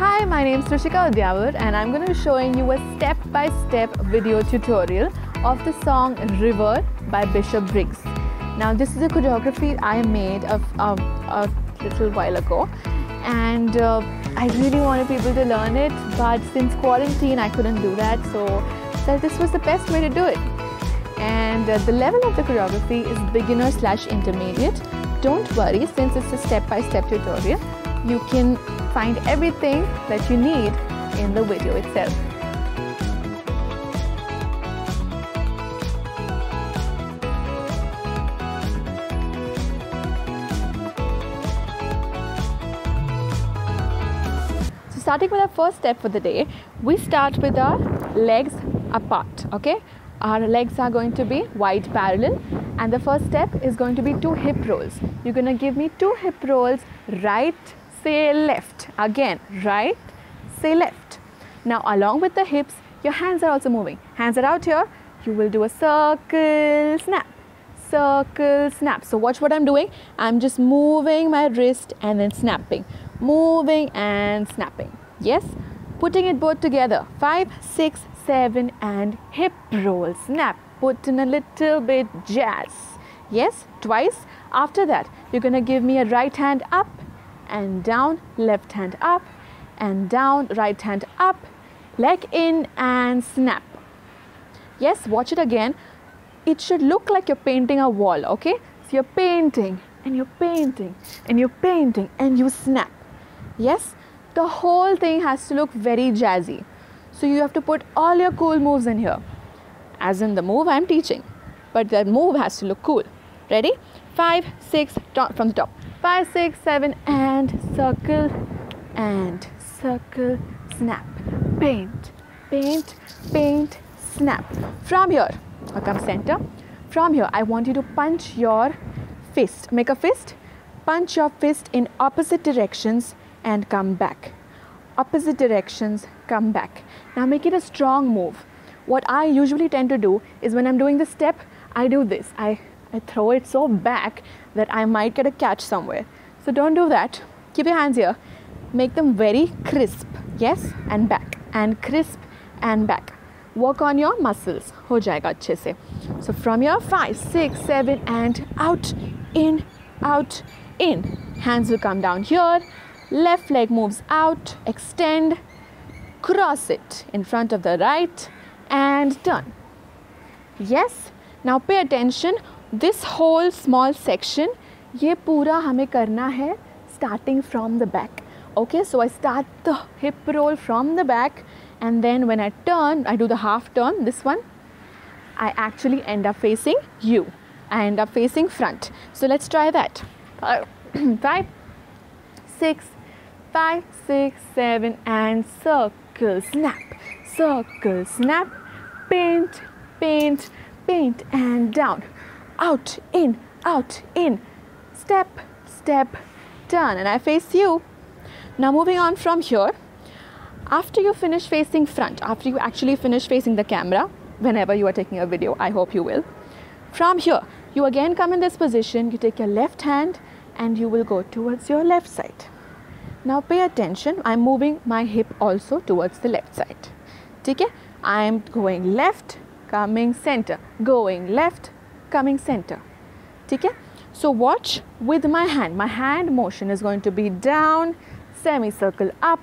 Hi, my name is Trishika Udyawar and I'm going to be showing you a step-by-step video tutorial of the song River by Bishop Briggs. Now this is a choreography I made a little while ago, and I really wanted people to learn it, but since quarantine I couldn't do that, so this was the best way to do it. And the level of the choreography is beginner/intermediate. Don't worry, since it's a step-by-step tutorial, you can find everything that you need in the video itself. So starting with our first step for the day, we start with our legs apart, okay? Our legs are going to be wide parallel, and the first step is going to be 2 hip rolls. You're going to give me 2 hip rolls, right, say left, again right, say left. Now along with the hips, your hands are also moving. Hands are out here. You will do a circle snap, circle snap. So watch what I'm doing. I'm just moving my wrist and then snapping, moving and snapping. Yes, putting it both together. 5, 6, 7 and hip roll, snap, put in a little bit jazz. Yes, twice. After that, you're going to give me a right hand up and down, left hand up and down, right hand up, leg in and snap. Yes, watch it again. It should look like you're painting a wall, okay? So you're painting and you're painting and you're painting and you snap. Yes, the whole thing has to look very jazzy. So you have to put all your cool moves in here. As in the move I'm teaching, but the move has to look cool. Ready? 5, 6, from the top. 5, 6, 7 and circle, snap, paint, paint, paint, snap. From here, I'll come center. From here, I want you to punch your fist. Make a fist, punch your fist in opposite directions and come back. Opposite directions, come back. Now make it a strong move. What I usually tend to do is when I'm doing the step, I do this. I throw it so back that I might get a catch somewhere. So don't do that. Keep your hands here. Make them very crisp. Yes, and back. And crisp and back. Work on your muscles. Ho jayega अच्छे से. So from here, 5, 6, 7 and out, in, out, in. Hands will come down here. Left leg moves out. Extend. Cross it in front of the right and turn. Yes. Now pay attention. This whole small section, ये पूरा हमें करना है starting from the back. Okay, so I start the hip roll from the back, and then when I turn, I do the half turn, this one, I actually end up facing you. I end up facing front. So let's try that. 5, 6, 5, 6, 7 and circle, snap, paint, paint, paint and down. Out, in, step, step, turn, and I face you. Now moving on from here, after you finish facing front, after you actually finish facing the camera, whenever you are taking a video, I hope you will. From here, you again come in this position, you take your left hand and you will go towards your left side. Now pay attention, I'm moving my hip also towards the left side. Okay? I'm going left, coming center, going left, coming center. Okay? So watch with my hand motion is going to be down, semicircle up,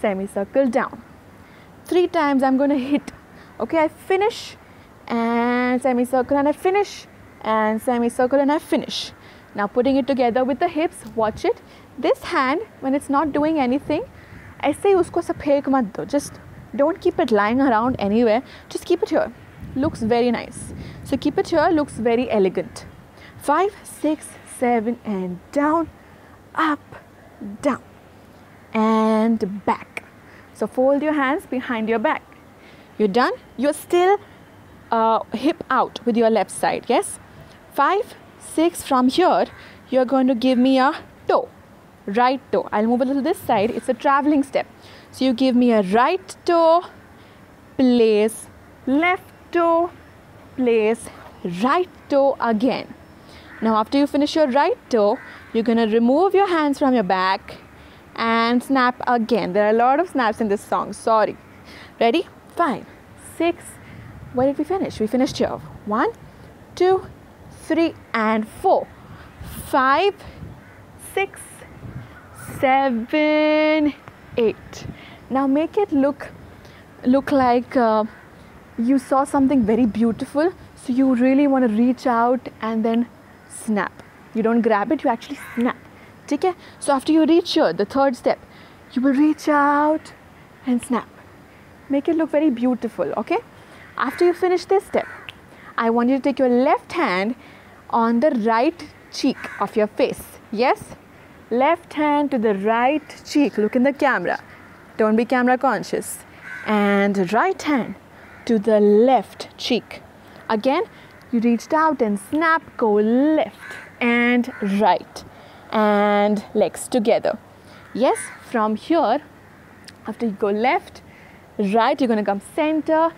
semicircle down. 3 times I'm going to hit. Okay, I finish and semicircle and I finish and semicircle and I finish. Now putting it together with the hips, watch it. This hand, when it's not doing anything, ऐसे ही उसको सब फेंक मत दो. Just don't keep it lying around anywhere. Just keep it here. Looks very nice. So keep it here, looks very elegant. 5, 6, 7 and down, up, down and back. So fold your hands behind your back. You're done. You're still hip out with your left side. Yes. 5, 6 from here. You're going to give me a toe, right toe. I'll move a little this side. It's a traveling step. So you give me a right toe, place, left toe, place, right toe again. Now after you finish your right toe, you're going to remove your hands from your back and snap again. There are a lot of snaps in this song, sorry. Ready? 5, 6, where did we finish? We finished here. 1, 2, 3 and 4. 5, 6, 7, 8. Now make it look like you saw something very beautiful, so you really want to reach out and then snap. You don't grab it, you actually snap. Okay? So after you reach here, the third step, you will reach out and snap. Make it look very beautiful, okay? After you finish this step, I want you to take your left hand on the right cheek of your face. Yes? Left hand to the right cheek. Look in the camera. Don't be camera conscious. And right hand to the left cheek. Again, you reached out and snap. Go left and right. And legs together. Yes? From here, after you go left, right, you're going to come center.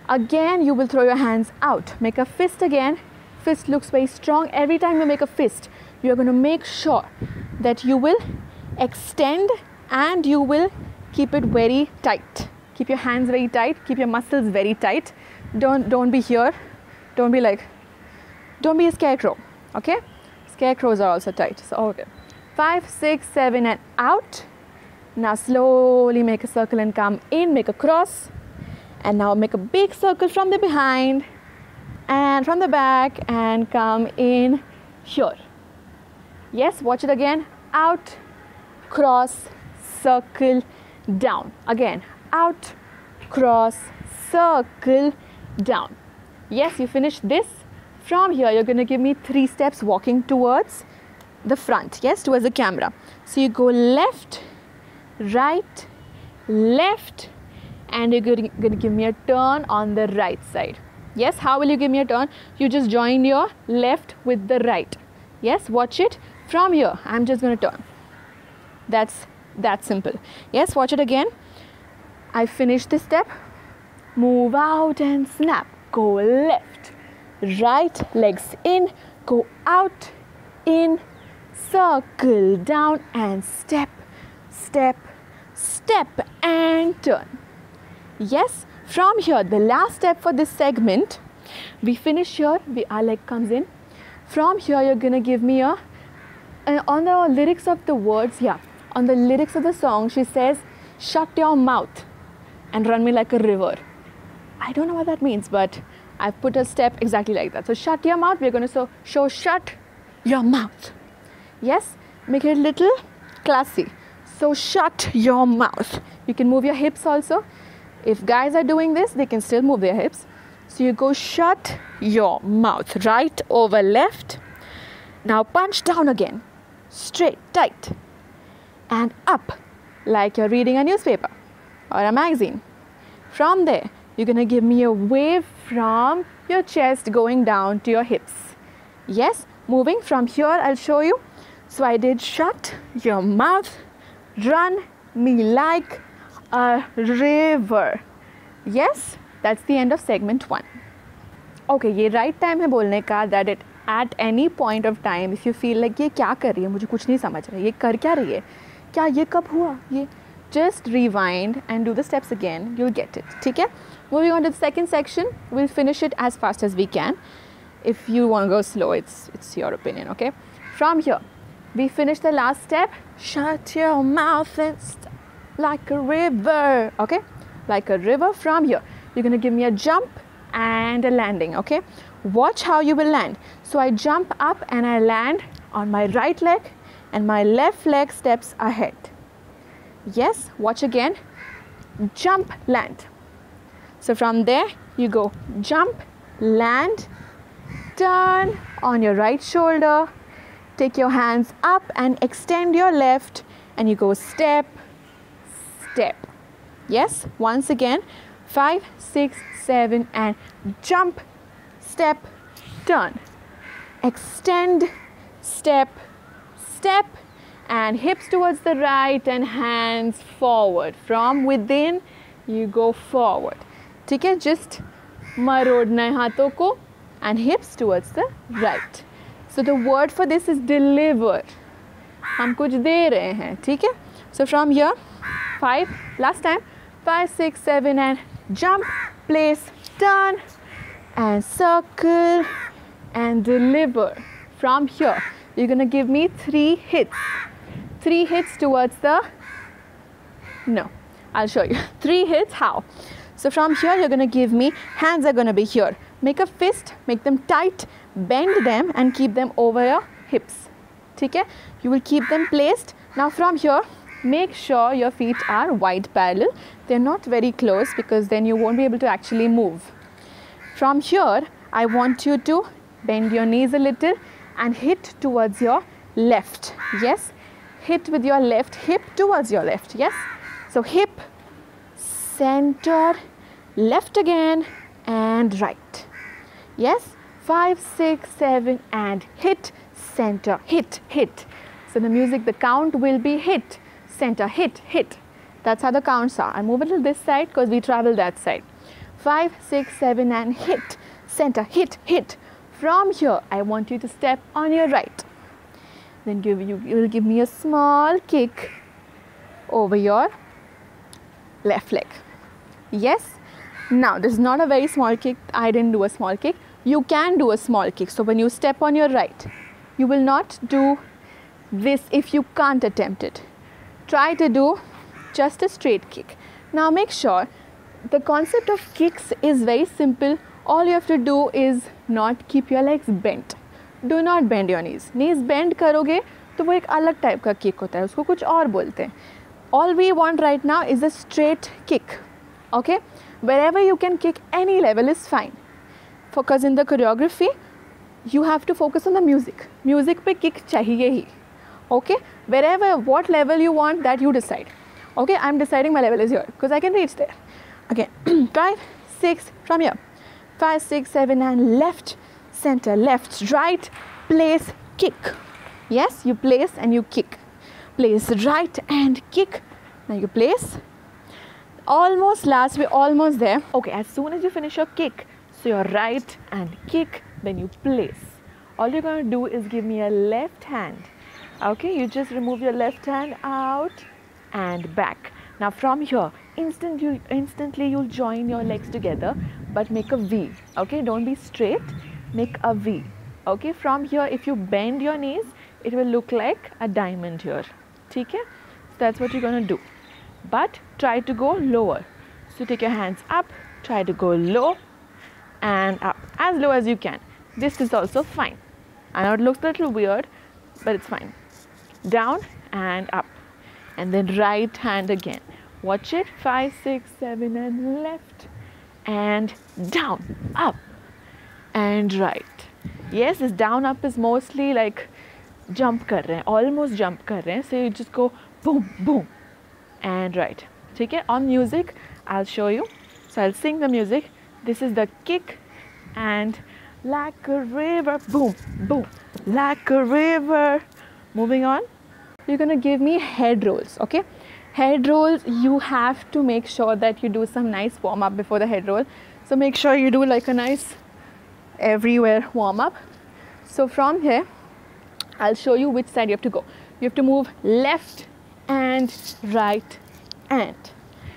Again, you will throw your hands out. Make a fist again. Fist looks very strong. Every time you make a fist, you are going to make sure that you will extend and you will keep it very tight. Keep your hands very tight. Keep your muscles very tight. Don't be here. Don't be a scarecrow. Okay? Scarecrows are also tight. So, okay. 5, 6, 7 and out. Now slowly make a circle and come in. Make a cross. And now make a big circle from the behind and from the back and come in here. Yes, watch it again. Out, cross, circle, down. Again, out, cross, circle, down. Yes, you finished this. From here, you're going to give me 3 steps walking towards the front. Yes, towards the camera. So you go left, right, left, and you're going to give me a turn on the right side. Yes, how will you give me a turn? You just join your left with the right. Yes, watch it. From here, I'm just going to turn. That's that simple. Yes, watch it again. I finished this step. Move out and snap. Go left, right, legs in, go out, in, circle, down and step, step, step and turn. Yes, from here, the last step for this segment, we finish here, our leg comes in. From here, you're going to give me on the lyrics of the words, on the lyrics of the song, she says, shut your mouth and run me like a river. I don't know what that means, but I've put a step exactly like that. So shut your mouth, we're going to show shut your mouth. Yes, make it a little classy. So shut your mouth. You can move your hips also. If guys are doing this, they can still move their hips. So you go shut your mouth, right over left. Now punch down again, straight, tight, and up like you're reading a newspaper or a magazine. From there, you're going to give me a wave from your chest going down to your hips. Yes, moving from here, I'll show you. So I did shut your mouth, run me like a river. Yes, that's the end of segment 1. Okay, ये right time है बोलने का that it at any point of time if you feel like ये क्या कर रही है, मुझे कुछ नहीं समझ रहा है, ये कर क्या रही है, क्या ये कब हुआ, ये just rewind and do the steps again, you'll get it. ठीक है? Moving on to the second section, we'll finish it as fast as we can. If you want to go slow, it's your opinion, okay? From here, we finish the last step. Shut your mouth and like a river, okay? Like a river. From here, you're going to give me a jump and a landing, okay? Watch how you will land. So I jump up and I land on my right leg and my left leg steps ahead. Yes, watch again. Jump, land. So from there, you go jump, land, turn on your right shoulder, take your hands up and extend your left and you go step, step. Yes, once again, 5, 6, 7 and jump, step, turn. Extend, step, step and hips towards the right and hands forward. From within, you go forward. ठीक है, just मरोड़ना है हाथों को and hips towards the right. So the word for this is deliver. हम कुछ दे रहे हैं, ठीक है? So from here, 5, last time, 5, 6, 7 and jump, place, turn and circle and deliver. From here, you're going to give me 3 hits. 3 hits towards the, no, I'll show you. 3 hits, how? So from here, you're going to give me, hands are going to be here. Make a fist, make them tight, bend them and keep them over your hips. Okay? You will keep them placed. Now from here, make sure your feet are wide parallel. They're not very close because then you won't be able to actually move. From here, I want you to bend your knees a little and hit towards your left. Yes? Hit with your left hip towards your left. Yes? So hip, center, left again and right. Yes? 5, 6, 7 and hit, center, hit, hit. So the music, the count will be hit, center, hit, hit. That's how the counts are. I move a little this side because we travel that side. 5, 6, 7 and hit, center, hit, hit. From here, I want you to step on your right. Then you will give me a small kick over your left leg. Yes? Now, this is not a very small kick. I didn't do a small kick. You can do a small kick. So when you step on your right, you will not do this if you can't attempt it. Try to do just a straight kick. Now make sure the concept of kicks is very simple. All you have to do is not keep your legs bent. Do not bend your knees. Knees bend करोगे तो वो एक अलग type का kick होता है. उसको कुछ और बोलते हैं. All we want right now is a straight kick. Okay? Wherever you can kick, any level is fine. Because in the choreography, you have to focus on the music. Music पे kick चाहिए ही. Okay? Wherever, what level you want, that you decide. Okay? I'm deciding my level is here because I can reach there. Again, 5, 6, from here. 5, 6, 7 and left, center, left, right, place, kick. Yes, you place and you kick. Place right and kick. Now you place. Almost last, we're almost there. Okay, as soon as you finish your kick, so your right and kick, then you place. All you're going to do is give me a left hand. Okay, you just remove your left hand out and back. Now from here, instantly you'll join your legs together, but make a V. Okay, don't be straight, make a V. Okay, from here, if you bend your knees, it will look like a diamond here. Okay, so that's what you're going to do. But try to go lower. So take your hands up, try to go low and up, as low as you can. This is also fine. I know it looks a little weird, but it's fine. Down and up. And then right hand again. Watch it. 5, 6, 7 and left. And down, up and right. Yes, this down up is mostly like jump kar rahe hain, almost jump kar rahe hain. So you just go boom, boom and right. Okay, on music, I'll show you. So I'll sing the music. This is the kick and like a river, boom, boom, like a river. Moving on, you're going to give me head rolls, okay? Head rolls, you have to make sure that you do some nice warm up before the head roll. So make sure you do like a nice everywhere warm up. So from here, I'll show you which side you have to go. You have to move left and right and.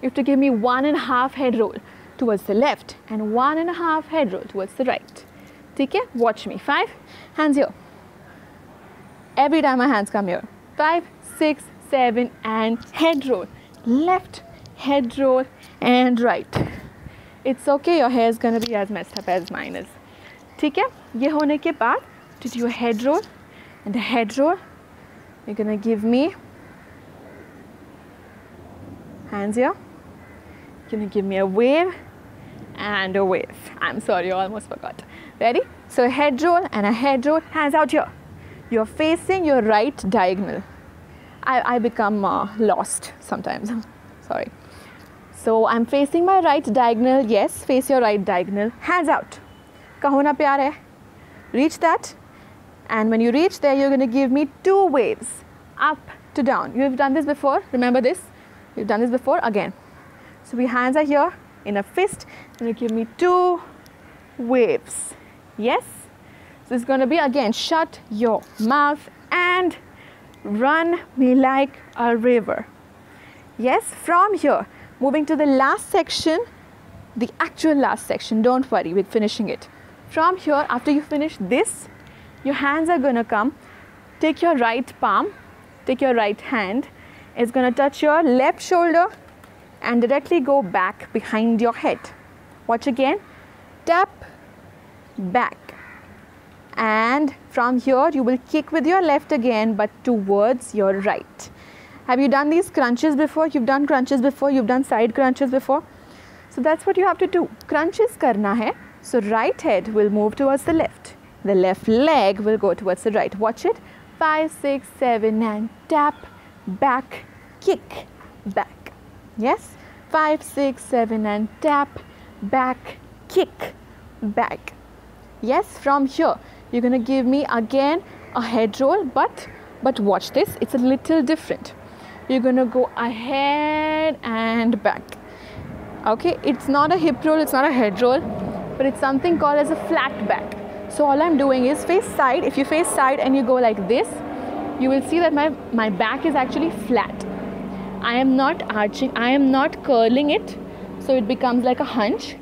You have to give me 1.5 head roll towards the left and 1.5 head roll towards the right. Okay? Watch me. 5, hands here. Every time my hands come here. 5, 6, 7 and head roll. Left, head roll and right. It's okay, your hair is going to be as messed up as mine is. Okay? ये होने के बाद, to do a head roll and the head roll, you're going to give me hands here. You're going to give me a wave and a wave. I'm sorry, I almost forgot. Ready? So a head roll and a head roll, hands out here. You're facing your right diagonal. I become lost sometimes. Sorry. So I'm facing my right diagonal. Yes, face your right diagonal. Hands out. Kaho na pyar hai? Reach that. And when you reach there, you're going to give me 2 waves. Up to down. You've done this before. Remember this? You've done this before. Again. So my hands are here in a fist. And you give me 2 waves. Yes? So it's going to be again, shut your mouth and run me like a river. Yes, from here, moving to the last section, the actual last section, don't worry, we're finishing it. From here, after you finish this, your hands are gonna come, take your right palm, take your right hand, it's gonna touch your left shoulder and directly go back behind your head. Watch again, tap, back. And from here, you will kick with your left again, but towards your right. Have you done these crunches before? You've done crunches before, you've done side crunches before. So that's what you have to do. Crunches karna hai. So right head will move towards the left. The left leg will go towards the right. Watch it. 5, 6, 7 and tap, back, kick, back. Yes? 5, 6, 7 and tap, back, kick, back. Yes? From here, you're going to give me again a head roll, but watch this. It's a little different. You're going to go ahead and back. Okay, it's not a hip roll, it's not a head roll, but it's something called as a flat back. So all I'm doing is face side. If you face side and you go like this, you will see that my back is actually flat. I am not arching, I am not curling it, so it becomes like a hunch,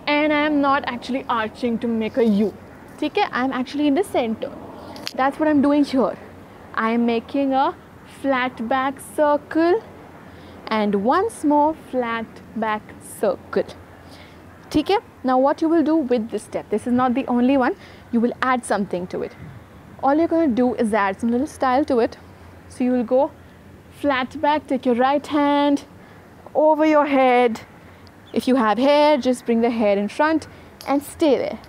and I am not actually arching to make a U. Okay, I'm actually in the center. That's what I'm doing here. I am making a flat back circle and once more flat back circle. Okay? Now what you will do with this step, this is not the only one, you will add something to it. All you're going to do is add some little style to it. So you will go flat back, take your right hand over your head. If you have hair, just bring the hair in front and stay there.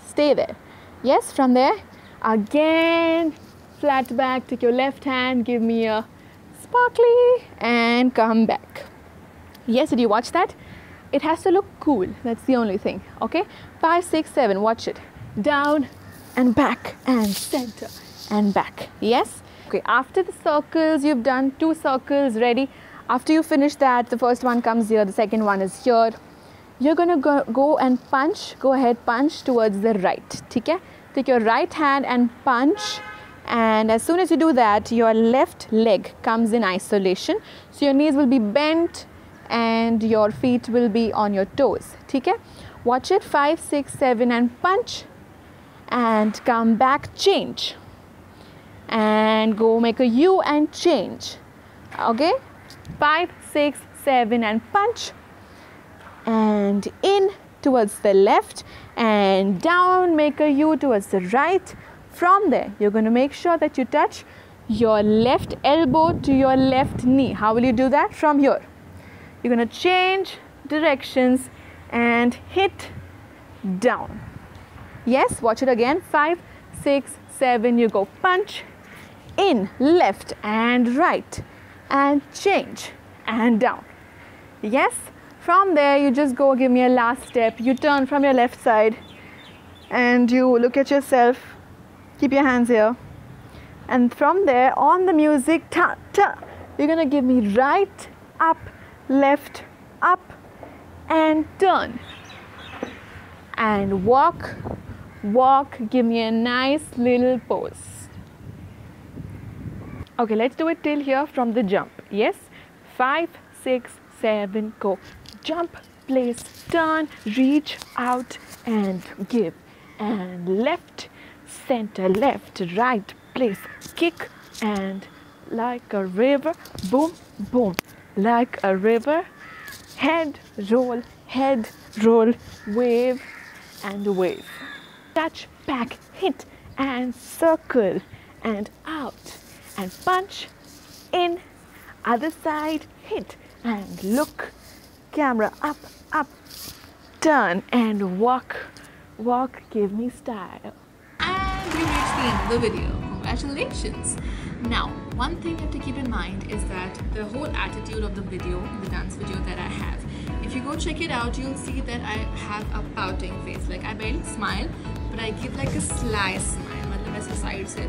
Stay there. Yes, from there, again, flat back, take your left hand, give me a sparkly and come back. Yes, did you watch that? It has to look cool, that's the only thing, okay? 5, 6, 7, watch it. Down and back and center and back, yes? Okay, after the circles, you've done 2 circles, ready? After you finish that, the first one comes here, the second one is here. You're gonna go and punch, go ahead, punch towards the right, okay? Take your right hand and punch. And as soon as you do that, your left leg comes in isolation. So your knees will be bent and your feet will be on your toes. Okay? Watch it. 5, 6, 7 and punch. And come back, change. And go make a U and change. Okay? 5, 6, 7 and punch. And in towards the left and down, make a U towards the right. From there, you're going to make sure that you touch your left elbow to your left knee. How will you do that? From here. You're going to change directions and hit down. Yes, watch it again. 5, 6, 7, you go punch, in, left and right and change and down. Yes, from there you just go, give me a last step. You turn from your left side and you look at yourself. Keep your hands here. And from there, on the music, ta, ta, you're going to give me right, up, left, up, and turn. And walk, walk, give me a nice little pose. Okay, let's do it till here from the jump. Yes, 5, 6, 7, go. Jump, place, turn, reach out and give. And left, center, left, right, place, kick and like a river, boom, boom, like a river, head, roll, wave and wave. Touch, back, hit and circle and out and punch, in, other side, hit and look, camera up, up, turn and walk, walk, give me style. And we reached the end of the video. Congratulations! Now, one thing you have to keep in mind is that the whole attitude of the video, the dance video that I have, if you go check it out, you'll see that I have a pouting face. Like I barely smile, but I give like a sly smile. मतलब ऐसे side से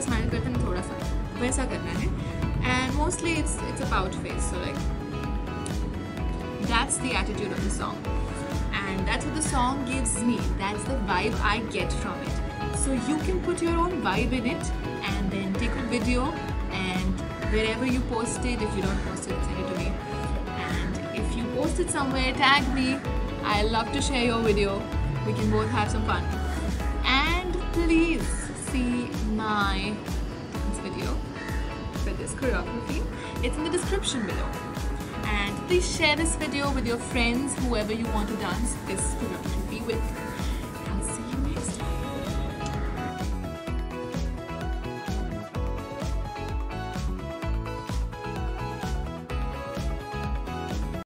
smile करते हैं थोड़ा सा, वैसा करना है. And mostly it's a pout face. So like that's the attitude of the song. And that's what the song gives me. That's the vibe I get from it. So you can put your own vibe in it and then take a video and wherever you post it. If you don't post it, send it to me. And if you post it somewhere, tag me. I love to share your video. We can both have some fun. And please see my dance video for this choreography. It's in the description below. And please share this video with your friends, whoever you want to dance this choreography with.